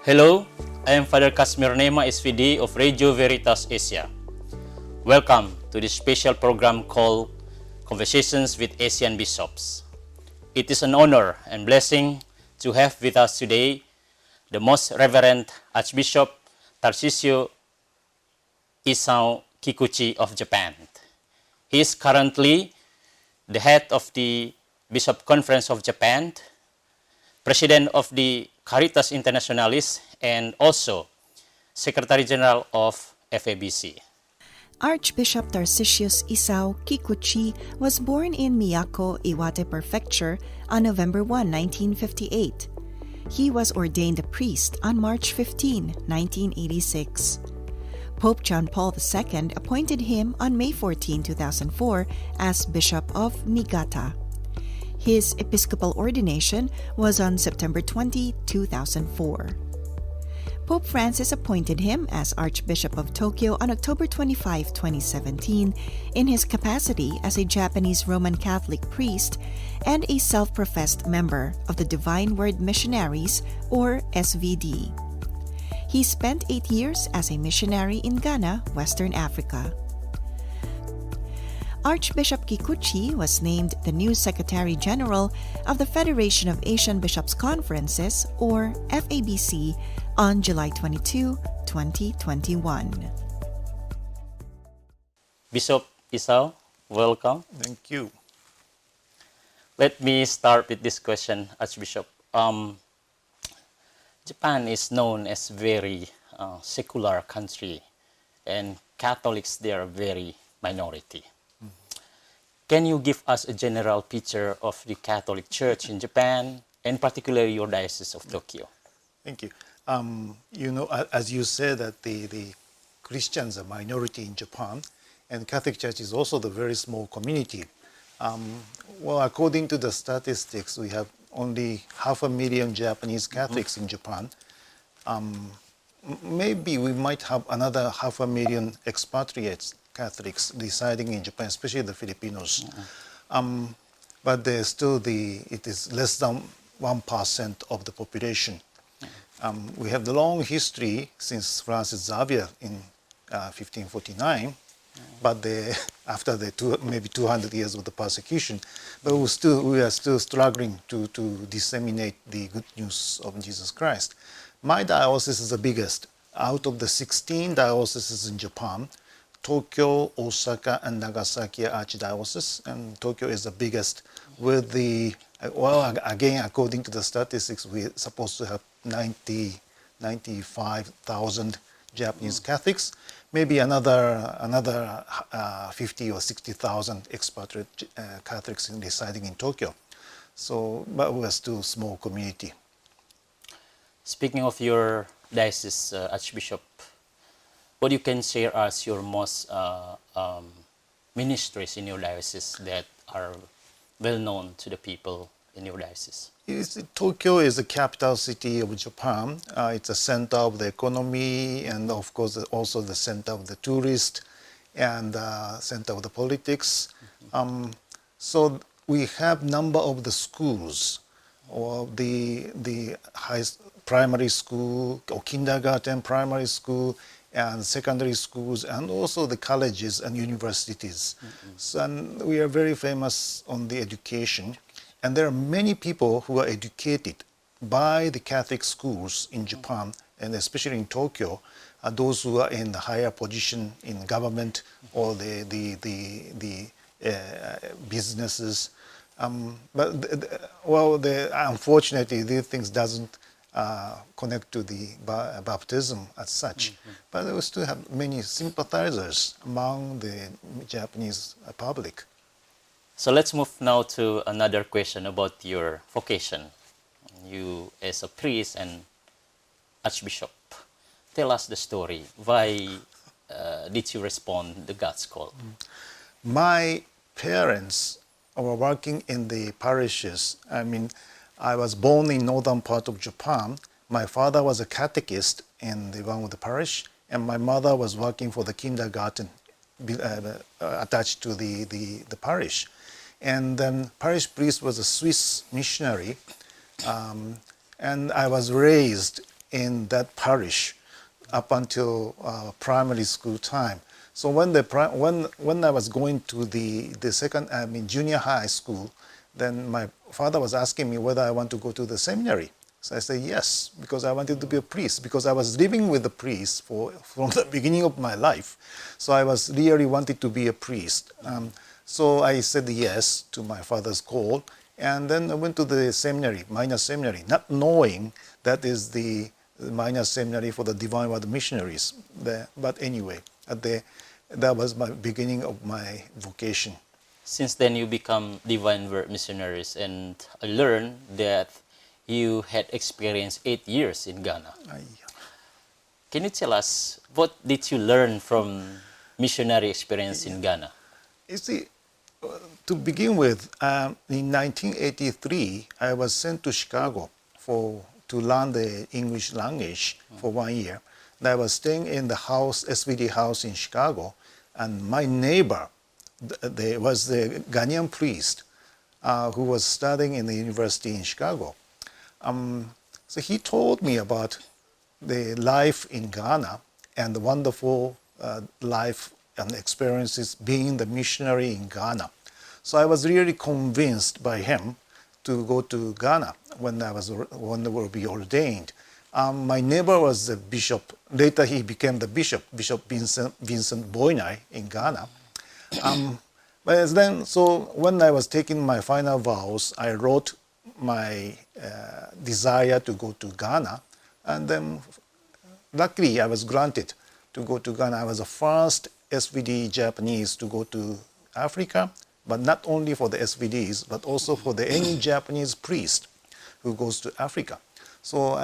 Hello, I am Father Kasmir Nema SVD of Radio Veritas Asia. Welcome to this special program called Conversations with Asian Bishops. It is an honor and blessing to have with us today the Most Reverend Archbishop Tarcisio Isao Kikuchi of Japan. He is currently the head of the Bishop Conference of Japan, President of the Caritas Internationalis, and also Secretary General of FABC. Archbishop Tarcisio Isao Kikuchi was born in Miyako, Iwate Prefecture on November 1, 1958. He was ordained a priest on March 15, 1986. Pope John Paul II appointed him on May 14, 2004 as Bishop of Niigata. His episcopal ordination was on September 20, 2004. Pope Francis appointed him as Archbishop of Tokyo on October 25, 2017, in his capacity as a Japanese Roman Catholic priest and a self-professed member of the Divine Word Missionaries, or SVD. He spent 8 years as a missionary in Ghana, Western Africa. Archbishop Kikuchi was named the new Secretary General of the Federation of Asian Bishops' Conferences, or FABC, on July 22, 2021. Bishop Isao, welcome. Thank you. Let me start with this question, Archbishop. Japan is known as very secular country, and Catholics, they are very minority. Can you give us a general picture of the Catholic Church in Japan, and particularly your Diocese of Tokyo? Thank you. As you said, that the Christians are minority in Japan, and Catholic Church is also the very small community. According to the statistics, we have only 500,000 Japanese Catholics in Japan. Maybe we might have another 500,000 expatriates Catholics residing in Japan, especially the Filipinos. But it is less than 1% of the population. We have the long history since Francis Xavier in 1549, but after maybe 200 years of the persecution, but we are still struggling to disseminate the good news of Jesus Christ. My diocese is the biggest. Out of the 16 dioceses in Japan, Tokyo, Osaka, and Nagasaki are archdioceses, and Tokyo is the biggest with again, according to the statistics, we're supposed to have 95,000 Japanese Catholics, maybe another 50 or 60,000 expatriate Catholics residing in Tokyo. But we're still a small community. Speaking of your diocese, Archbishop, what you can share as your most ministries in your diocese that are well known to the people in your diocese? Tokyo is the capital city of Japan. It's a center of the economy, and of course also the center of the tourist and center of the politics. So we have number of the schools, or the highest primary school or kindergarten, primary school, and secondary schools, and also the colleges and universities. And we are very famous on the education. And there are many people who are educated by the Catholic schools in Japan, and especially in Tokyo, those who are in the higher position in government or the businesses. Unfortunately, these things doesn't connect to the baptism as such. But we still have many sympathizers among the Japanese public. So let's move now to another question about your vocation. You as a priest and Archbishop. Tell us the story. Why did you respond to God's call? My parents were working in the parishes. I was born in northern part of Japan. My father was a catechist in one of the parish, and my mother was working for the kindergarten attached to the parish. And then parish priest was a Swiss missionary, and I was raised in that parish up until primary school time. So when I was going to the junior high school, then my father was asking me whether I want to go to the seminary. So I said yes, because I wanted to be a priest, because I was living with the priest from the beginning of my life. So I was really wanted to be a priest. So I said yes to my father's call, and then I went to the seminary, minor seminary, not knowing that is the minor seminary for the Divine Word missionaries. But anyway, that was my beginning of my vocation. Since then, you become Divine Word missionaries, and I learned that you had experienced 8 years in Ghana. Can you tell us what did you learn from missionary experience in Ghana? You see, to begin with, in 1983, I was sent to Chicago to learn the English language for 1 year. And I was staying in the house, SVD house in Chicago, and my neighbor, there was the Ghanaian priest who was studying in the university in Chicago. So he told me about the life in Ghana and the wonderful life and experiences being the missionary in Ghana. So I was really convinced by him to go to Ghana when I will be ordained. My neighbor was the bishop. Later he became the bishop, Bishop Vincent Boynai in Ghana. But then, so when I was taking my final vows, I wrote my desire to go to Ghana, and then luckily I was granted to go to Ghana. I was the first SVD Japanese to go to Africa, but not only for the SVDs, but also for any Japanese priest who goes to Africa. So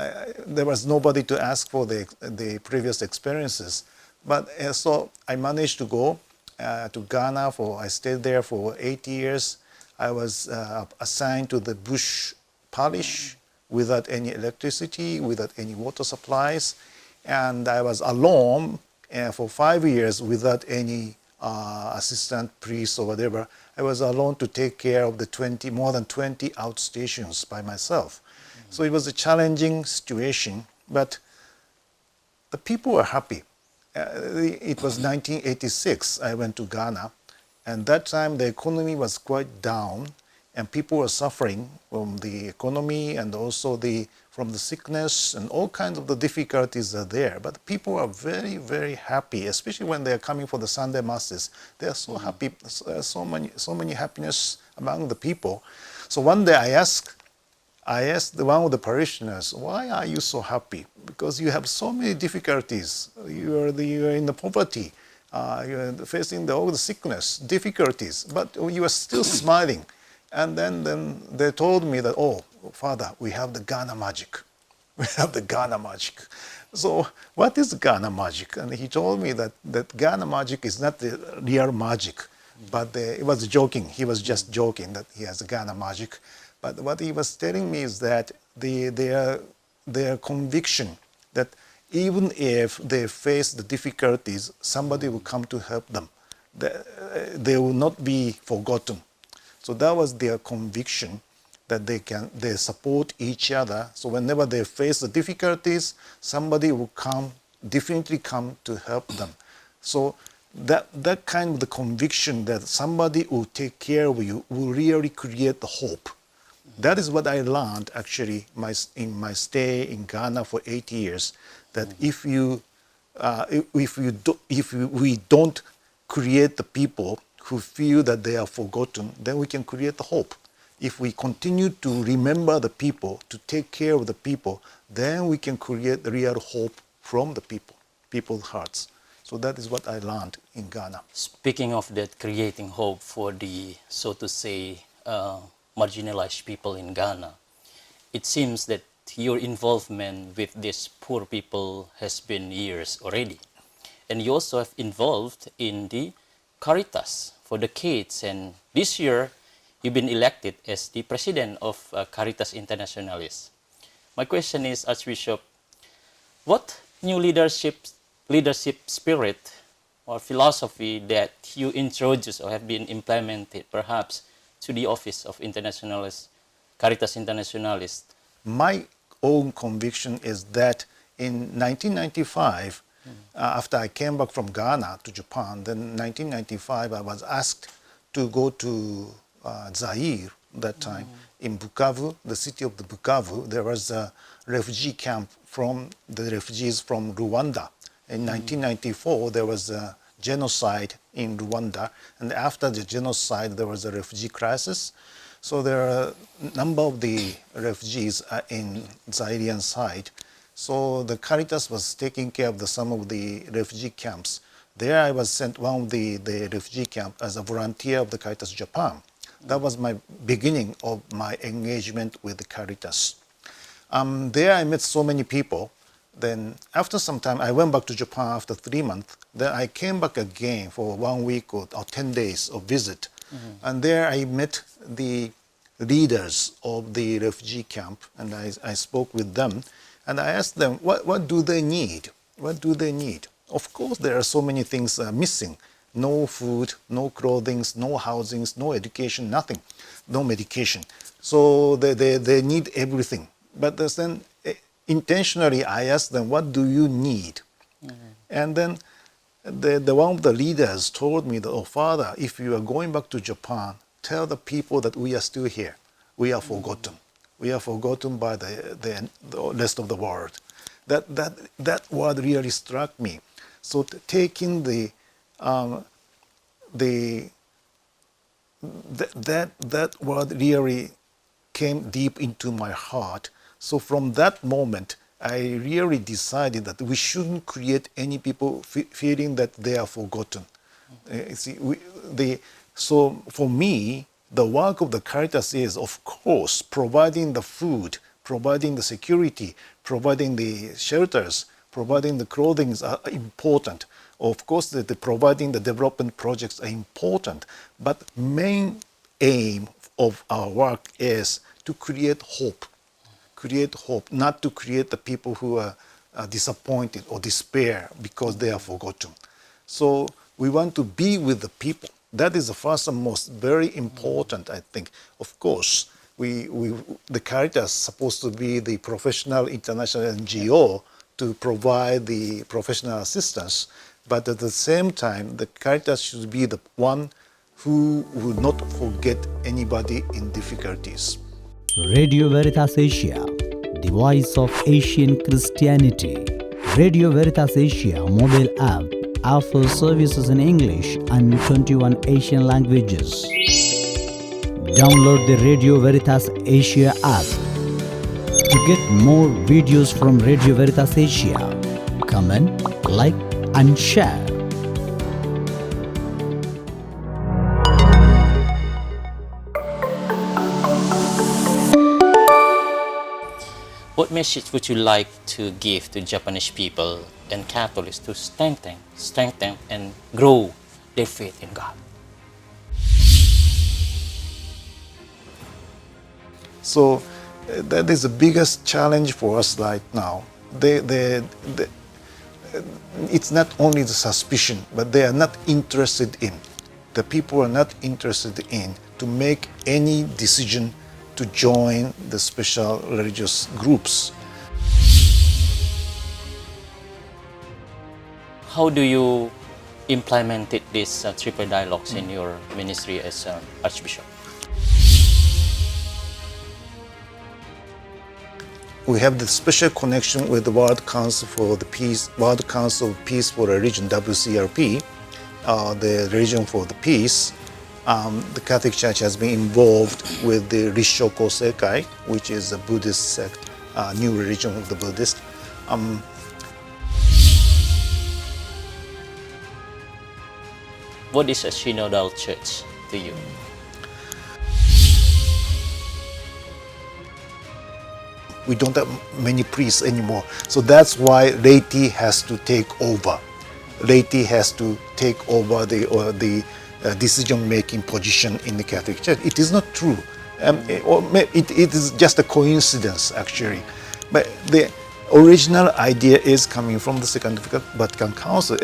there was nobody to ask for the previous experiences. But so I managed to go to Ghana. I stayed there for 8 years. I was assigned to the bush parish without any electricity, without any water supplies. And I was alone for 5 years without any assistant priests or whatever. I was alone to take care of the more than 20 outstations by myself. So it was a challenging situation, but the people were happy. It was 1986, I went to Ghana, and that time the economy was quite down, and people were suffering from the economy and also from the sickness, and all kinds of the difficulties are there. But people are very, very happy, especially when they are coming for the Sunday masses. They are so happy, so many happiness among the people. So one day I asked one of the parishioners, why are you so happy? Because you have so many difficulties. You are in the poverty. You are facing all the sickness, difficulties, but you are still smiling. And then they told me that, oh, Father, we have the Ghana magic. We have the Ghana magic. So what is Ghana magic? And he told me that Ghana magic is not the real magic, but it was joking. He was just joking that he has Ghana magic. But what he was telling me is that their conviction that even if they face the difficulties, somebody will come to help them. They will not be forgotten. So that was their conviction, that they support each other. So whenever they face the difficulties, somebody will definitely come to help them. So that kind of the conviction that somebody will take care of you will really create the hope. That is what I learned actually in my stay in Ghana for 8 years. That if we don't create the people who feel that they are forgotten, then we can create the hope. If we continue to remember the people, to take care of the people, then we can create the real hope from the people's hearts. So that is what I learned in Ghana. Speaking of that, creating hope for the, so to say, marginalized people in Ghana, it seems that your involvement with these poor people has been years already. And you also have involved in the Caritas for the kids, and this year you've been elected as the president of Caritas Internationalis. My question is, Archbishop, what new leadership spirit or philosophy that you introduced or have been implemented perhaps to the office of Caritas Internationalis? My own conviction is that in 1995, after I came back from Ghana to Japan, then in 1995 I was asked to go to Zaire that time. In Bukavu, the city of the Bukavu, there was a refugee camp from the refugees from Rwanda. In 1994, there was a genocide in Rwanda, and after the genocide, there was a refugee crisis. So there are a number of the refugees in Zairian side. So the Caritas was taking care of some of the refugee camps. There I was sent one of the refugee camp as a volunteer of the Caritas Japan. That was my beginning of my engagement with the Caritas. There I met so many people. Then after some time, I went back to Japan after 3 months. Then I came back again for 1 week or 10 days of visit. And there I met the leaders of the refugee camp, and I spoke with them. And I asked them, what do they need? What do they need? Of course, there are so many things missing. No food, no clothing, no housing, no education, nothing, no medication. So they need everything. But then intentionally I asked them, what do you need? And then the one of the leaders told me that, oh, Father, if you are going back to Japan, tell the people that we are still here. We are forgotten. We are forgotten by the rest of the world. That word really struck me. So taking that word really came deep into my heart. So from that moment, I really decided that we shouldn't create any people feeling that they are forgotten. So for me, the work of the Caritas is, of course, providing the food, providing the security, providing the shelters, providing the clothing are important. Of course, providing the development projects are important, but main aim of our work is to create hope, not to create the people who are disappointed or despair because they are forgotten. So we want to be with the people. That is the first and most very important, I think. Of course, the Caritas is supposed to be the professional international NGO to provide the professional assistance, but at the same time, the Caritas should be the one who will not forget anybody in difficulties. Radio Veritas Asia, the voice of Asian Christianity. Radio Veritas Asia mobile app offers services in English and 21 Asian languages. Download the Radio Veritas Asia app to get more videos from Radio Veritas Asia. Comment, like, and share. What message would you like to give to Japanese people and Catholics to strengthen and grow their faith in God? So that is the biggest challenge for us right now. It's not only the suspicion, but they are not interested in. The people are not interested in to make any decision to join the special religious groups. How do you implement these triple dialogues in your ministry as Archbishop? We have the special connection with the World Council for the Peace, World Council of Peace for Religion, WCRP, the Religion for the Peace. The Catholic Church has been involved with the Rishoko Sekai, which is a Buddhist sect, new religion of the Buddhist. What is a synodal church to you? We don't have many priests anymore. So that's why laity has to take over. Laity has to take over the decision-making position in the Catholic Church. It is not true. It is just a coincidence, actually. But the original idea is coming from the Second Vatican Council.